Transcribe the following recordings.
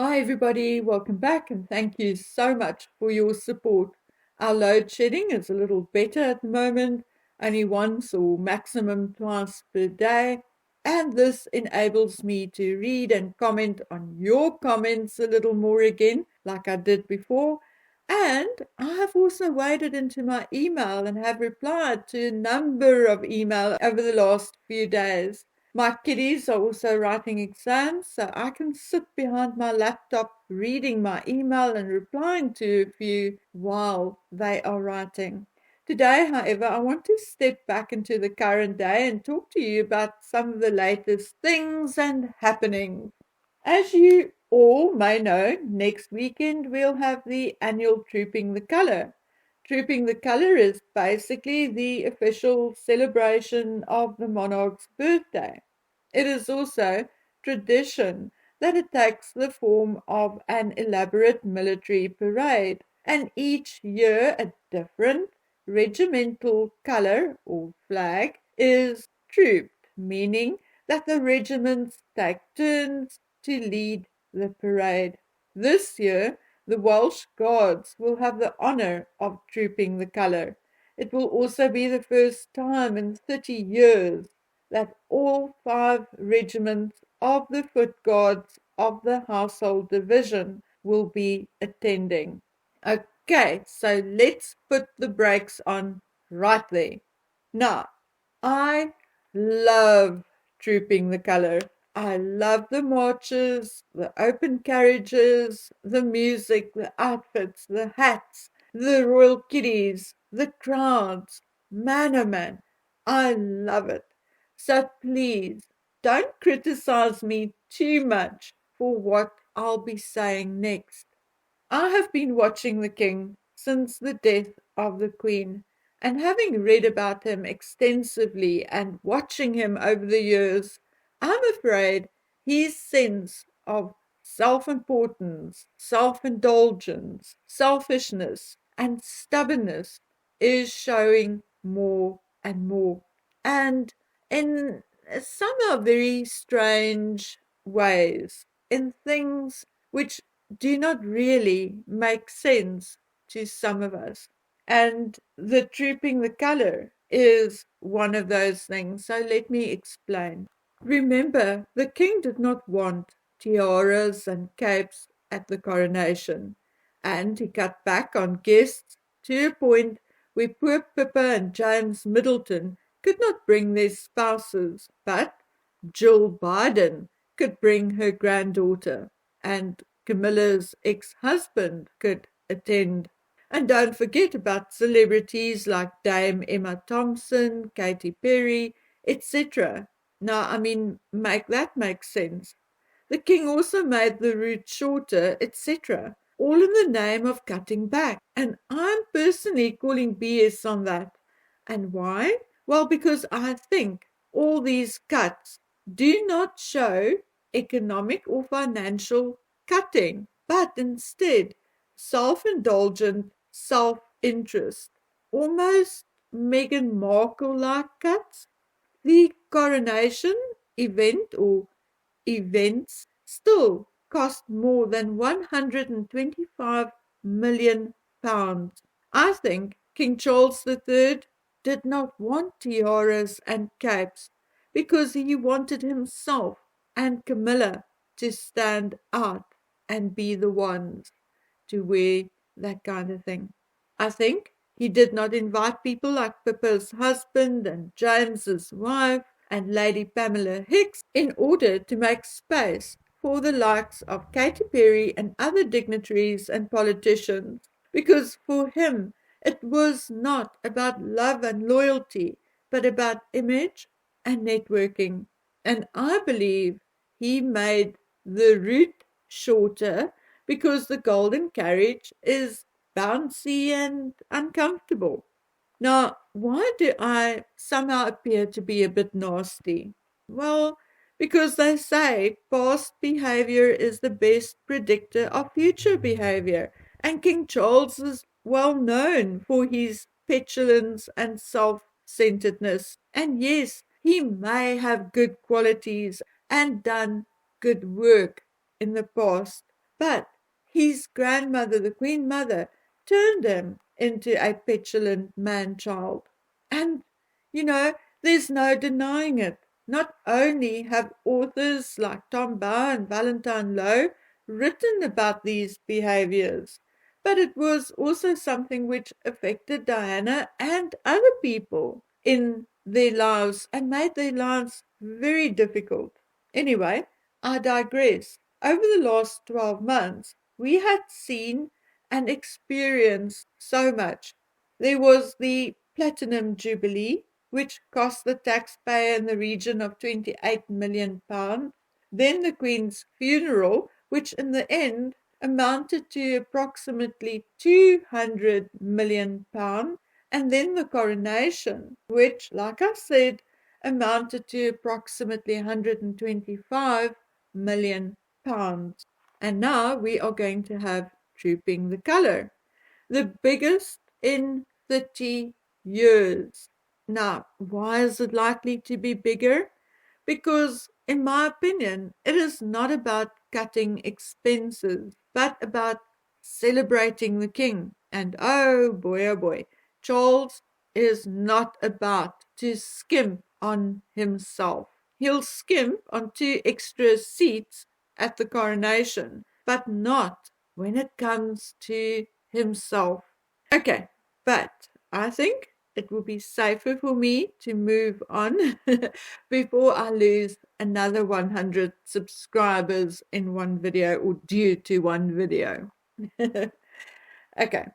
Hi, everybody. Welcome back, and thank you so much for your support. Our load shedding is a little better at the moment, only once or maximum twice per day. And this enables me to read and comment on your comments a little more again, like I did before. And I have also waded into my email and have replied to a number of email over the last few days. My kiddies are also writing exams, so I can sit behind my laptop reading my email and replying to a few while they are writing. Today, however, I want to step back into the current day and talk to you about some of the latest things and happenings. As you all may know, next weekend we'll have the annual Trooping the Colour. Trooping the Colour is basically the official celebration of the monarch's birthday. It is also tradition that it takes the form of an elaborate military parade, and each year a different regimental colour or flag is trooped, meaning that the regiments take turns to lead the parade. This year, the Welsh Guards will have the honour of trooping the colour. It will also be the first time in 30 years that all 5 regiments of the Foot Guards of the Household Division will be attending. Okay, so let's put the brakes on right there. Now, I love trooping the colour. I love the marches, the open carriages, the music, the outfits, the hats, the royal kiddies, the crowds. Man, oh man, I love it. So please don't criticize me too much for what I'll be saying next. I have been watching the king since the death of the queen, and having read about him extensively and watching him over the years, I'm afraid his sense of self-importance, self-indulgence, selfishness, and stubbornness is showing more and more, and in somehow very strange ways, in things which do not really make sense to some of us. And the trooping the color is one of those things. So let me explain. Remember, the king did not want tiaras and capes at the coronation, and he cut back on guests to a point where poor Pippa and James Middleton could not bring their spouses, but Jill Biden could bring her granddaughter, and Camilla's ex-husband could attend. And don't forget about celebrities like Dame Emma Thompson, Katy Perry, etc. Now, I mean, make that make sense. The king also made the route shorter, etc., all in the name of cutting back. And I'm personally calling BS on that. And why? Well, because I think all these cuts do not show economic or financial cutting, but instead self-indulgent self-interest, almost Meghan Markle-like cuts. The coronation event or events still cost more than £125 million. I think King Charles III did not want tiaras and capes because he wanted himself and Camilla to stand out and be the ones to wear that kind of thing. I think he did not invite people like Pippa's husband and James's wife and Lady Pamela Hicks in order to make space for the likes of Katy Perry and other dignitaries and politicians, because for him it was not about love and loyalty, but about image and networking. And I believe he made the route shorter because the golden carriage is bouncy and uncomfortable. Now, why do I somehow appear to be a bit nasty? Well, because they say past behavior is the best predictor of future behavior, and King Charles is well known for his petulance and self-centeredness. And yes, he may have good qualities and done good work in the past, But his grandmother, the Queen Mother, turned him into a petulant man-child. And, you know, there's no denying it. Not only have authors like Tom Bower and Valentine Lowe written about these behaviors, but it was also something which affected Diana and other people in their lives and made their lives very difficult. Anyway, I digress. Over the last 12 months, we had seen and experienced so much. There was the Platinum Jubilee, which cost the taxpayer in the region of £28 million. Then the Queen's funeral, which in the end amounted to approximately £200 million. And then the coronation, which, like I said, amounted to approximately £125 million. And now we are going to have Trooping the Colour, the biggest in 30 years. Now, why is it likely to be bigger? Because, in my opinion, it is not about cutting expenses, but about celebrating the king. And oh boy, Charles is not about to skimp on himself. He'll skimp on 2 extra seats at the coronation, but not when it comes to himself. Okay, but I think it will be safer for me to move on before I lose another 100 subscribers in one video or due to one video. Okay,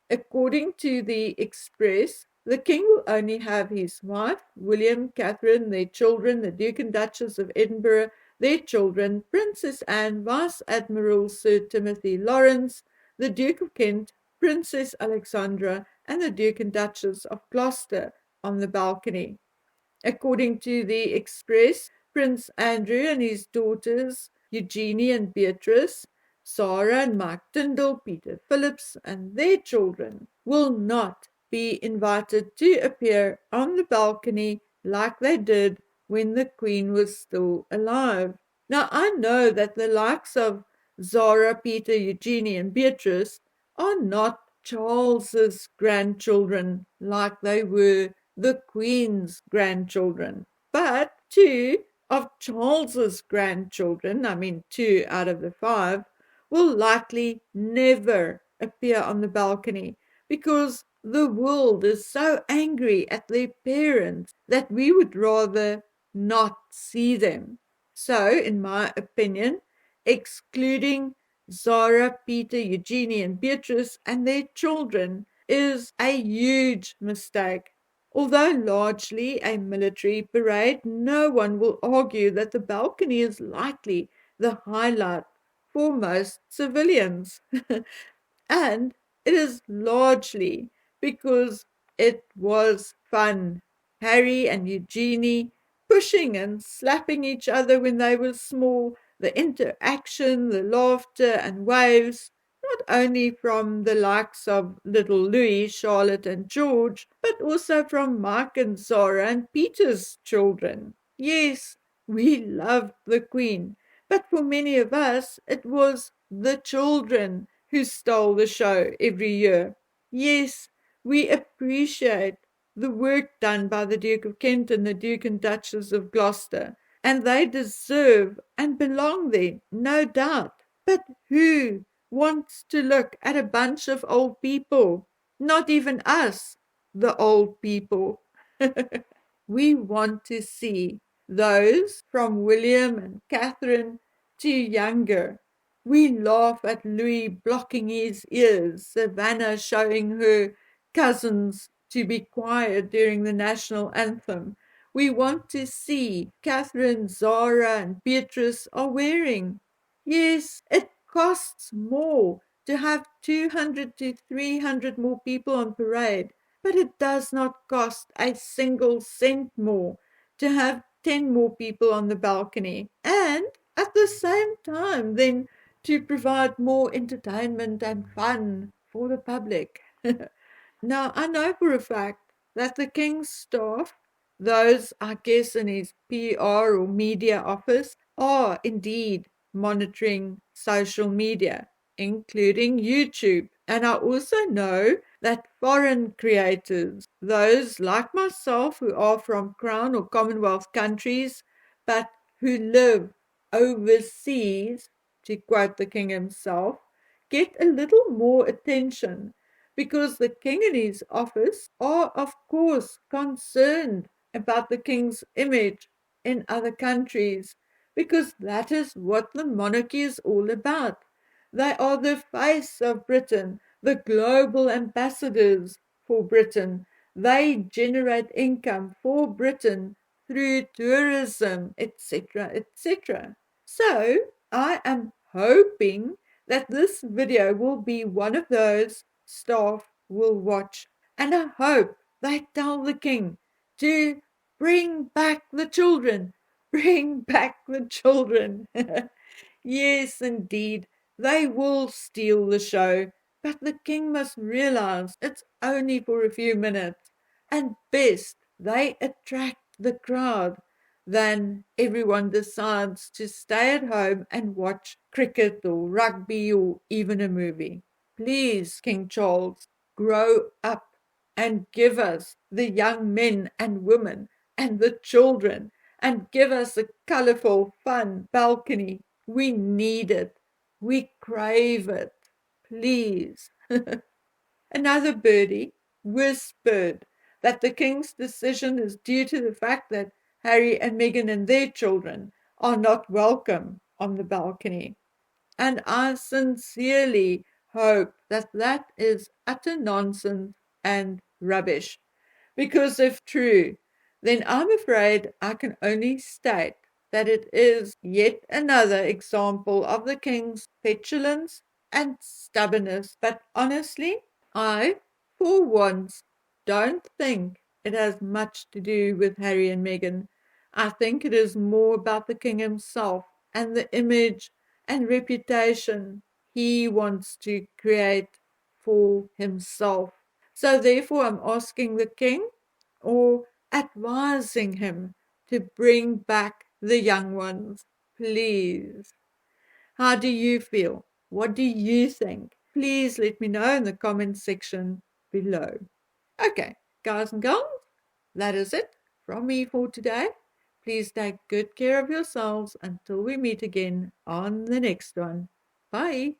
according to the Express, the king will only have his wife, William, Catherine, their children, the Duke and Duchess of Edinburgh, their children, Princess Anne, Vice Admiral Sir Timothy Lawrence, the Duke of Kent, Princess Alexandra, and the Duke and Duchess of Gloucester on the balcony. According to the Express, Prince Andrew and his daughters, Eugenie and Beatrice, Sarah and Mike Tyndall, Peter Phillips, and their children will not be invited to appear on the balcony like they did when the Queen was still alive. Now, I know that the likes of Zara, Peter, Eugenie, and Beatrice are not Charles's grandchildren like they were the Queen's grandchildren, but 2 of Charles's grandchildren, I mean 2 out of the 5, will likely never appear on the balcony because the world is so angry at their parents that we would rather not see them. So, in my opinion, excluding Zara, Peter, Eugenie, and Beatrice and their children is a huge mistake. Although largely a military parade, no one will argue that the balcony is likely the highlight for most civilians. And it is largely because it was fun. Harry and Eugenie pushing and slapping each other when they were small, the interaction, the laughter and waves, not only from the likes of little Louis, Charlotte and George, but also from Mike and Zara and Peter's children. Yes, we loved the Queen, but for many of us it was the children who stole the show every year. Yes, we appreciate the work done by the Duke of Kent and the Duke and Duchess of Gloucester, and they deserve and belong there, no doubt. But who wants to look at a bunch of old people? Not even us, the old people. We want to see those from William and Catherine to younger. We laugh at Louis blocking his ears, Savannah showing her cousins to be quiet during the national anthem. We want to see Catherine, Zara, and Beatrice are wearing. Yes, it costs more to have 200 to 300 more people on parade, but it does not cost a single cent more to have 10 more people on the balcony. And at the same time, then, to provide more entertainment and fun for the public. Now, I know for a fact that the King's staff, those I guess in his PR or media office, are indeed monitoring social media, including YouTube. And I also know that foreign creators, those like myself who are from Crown or Commonwealth countries, but who live overseas, to quote the king himself, get a little more attention because the king and his office are, of course, concerned about the king's image in other countries because that is what the monarchy is all about. They are the face of Britain, the global ambassadors for Britain. They generate income for Britain through tourism, etc., etc. So I am hoping that this video will be one of those staff will watch, and I hope they tell the king to bring back the children. Bring back the children. Yes, indeed, they will steal the show, but the king must realize it's only for a few minutes, and best they attract the crowd. Then everyone decides to stay at home and watch cricket or rugby or even a movie. Please, King Charles, grow up and give us the young men and women and the children and give us a colorful, fun balcony. We need it. We crave it. Please. Another birdie whispered that the king's decision is due to the fact that Harry and Meghan and their children are not welcome on the balcony. And I sincerely hope that that is utter nonsense and rubbish. Because if true, then I'm afraid I can only state that it is yet another example of the king's petulance and stubbornness. But honestly, I, for once, don't think it has much to do with Harry and Meghan. I think it is more about the king himself and the image and reputation he wants to create for himself. So therefore, I'm asking the king or advising him to bring back the young ones, please. How do you feel? What do you think? Please let me know in the comments section below. Okay, guys and girls, that is it from me for today. Please take good care of yourselves until we meet again on the next one. Bye.